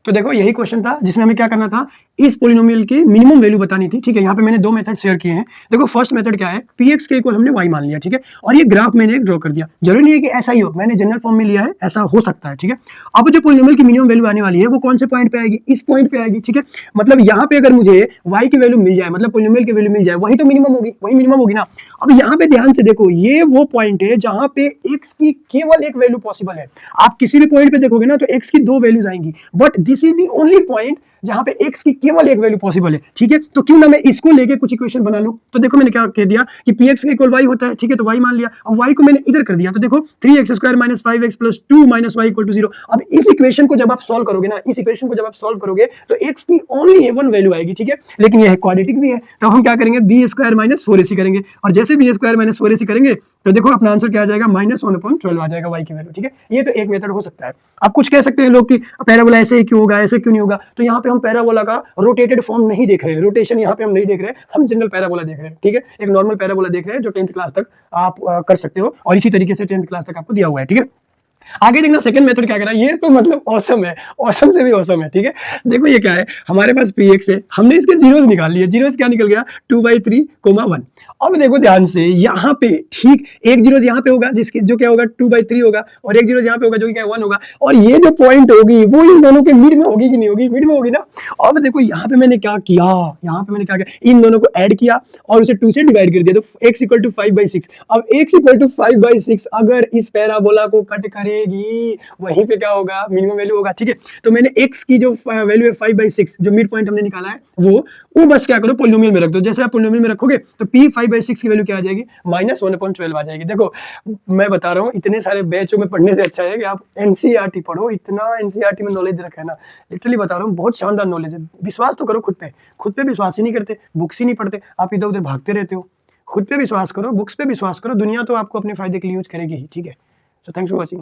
तो देखो यही क्वेश्चन था जिसमें हमें क्या करना था, इस पोलिनोमियल की मिनिमम वैल्यू बतानी थी। ठीक है, यहाँ पे मैंने दो मेथड शेयर किए हैं। देखो फर्स्ट मेथड क्या है, px के इक्वल हमने y मान लिया। ठीक है, और ये ग्राफ मैंने ड्रॉ कर दिया। जरूरी नहीं है कि ऐसा ही हो, मैंने जनरल फॉर्म में लिया है, ऐसा हो सकता है। ठीक है, अब जो पोलिनोमियल की मिनिमम वैल्यू आने वाली है वो कौन से पॉइंट पे आएगी, इस पॉइंट पे आएगी। ठीक है, मतलब यहाँ पे अगर मुझे y की वैल्यू मिल जाए, मतलब पोलिनोमियल की वैल्यू मिल जाए, वही तो मिनिमम होगी, वही मिनिमम होगी ना। अब यहाँ पे ध्यान से देखो, ये वो पॉइंट है जहां पे x की केवल एक वैल्यू पॉसिबल है। आप किसी भी पॉइंट पे देखोगे ना तो x की दो वैल्यूज आएंगी, but this is the only point जहां पे x की केवल एक वैल्यू पॉसिबल है। ठीक है, तो क्यों ना मैं इसको लेके कुछ इक्वेशन बना लूं। तो देखो मैंने क्या कह दिया कि px के इक्वल y होता है। ठीक है, तो y मान लिया। अब y को मैंने इधर कर दिया, तो देखो 3x² - 5x + 2 - y = 0। अब इस इक्वेशन को जब आप सॉल्व करोगे ना, इस इक्वेशन को जब आप सॉल्व करोगे तो x की ओनली वन वैल्यू आएगी। ठीक है, लेकिन ये क्वाड्रेटिक भी है, तो हम क्या करेंगे, b² - 4ac करेंगे। और जैसे b² - 4ac करेंगे तो देखो अपना आंसर क्या आ जाएगा, -1/12 आ जाएगा y की वैल्यू। ठीक है, ये तो एक मेथड हो सकता है। आप कुछ कह सकते हैं लोग कि पैराबोला ऐसे ही क्यों होगा, ऐसे क्यों नहीं होगा। तो यहाँ पे हम पैराबोला का रोटेटेड फॉर्म नहीं देख रहे हैं, रोटेशन यहाँ पे हम नहीं देख रहे हैं, हम जनरल पैराबोला देख रहे हैं। ठीक है, एक नॉर्मल पैराबोला देख रहे हैं जो 10th क्लास तक आप कर सकते हो, और इसी तरीके से 10th क्लास तक आपको दिया हुआ है। ठीक है, आगे देखना सेकंड मेथड क्या करा, ये तो मतलब ऑसम है, ऑसम से भी ऑसम है। ठीक है, देखो ये क्या है, हमारे पास px है, हमने इसके जीरोस निकाल लिए। जीरोस क्या निकल गया, 2/3, 1। अब देखो ध्यान से, यहाँ पे ठीक एक जीरो यहाँ पे होगा, जिसकी जो क्या होगा 2/3 होगा, और एक जीरो यहाँ पे होगा जो कि क्या 1 होगा। और ये जो पॉइंट होगी वो इन दोनों के मिड में होगी कि नहीं होगी, मिड में होगी ना। अब देखो यहाँ पे मैंने क्या किया, यहाँ पे मैंने क्या किया, इन दोनों को ऐड किया और उसे 2 से डिवाइड कर दिया, तो x = 5/6। अब x = 5/6 अगर इस पैराबोला को कट करेगी, वहीं पे क्या होगा, मिनिमम वैल्यू होगा। ठीक है, तो मैंने x की जो वैल्यू है 5/6, जो मिड पॉइंट हमने निकाला है, वो बस क्या करो, पोलिनोमियल में रख दो। जैसे आप पोलिनोमियल में रखोगे तो p 5/6 की वैल्यू क्या आ जाएगी, -1/12 आ जाएगी। देखो मैं बता रहा हूँ, इतने सारे बैचों में पढ़ने से अच्छा है कि आप एनसीईआरटी पढ़ो। इतना एनसीईआरटी में नॉलेज रखा है ना, लिटरली बता रहा हूँ, बहुत शानदार नॉलेज है। विश्वास तो करो खुद पे विश्वास ही नहीं करते, बुक्स ही नहीं पढ़ते, आप इधर उधर भागते रहते हो। खुद पे विश्वास करो, बुक्स पे विश्वास करो, दुनिया तो आपको अपने फायदे के लिए यूज करेगी ही। ठीक है, सो थैंक्स फॉर वॉचिंग।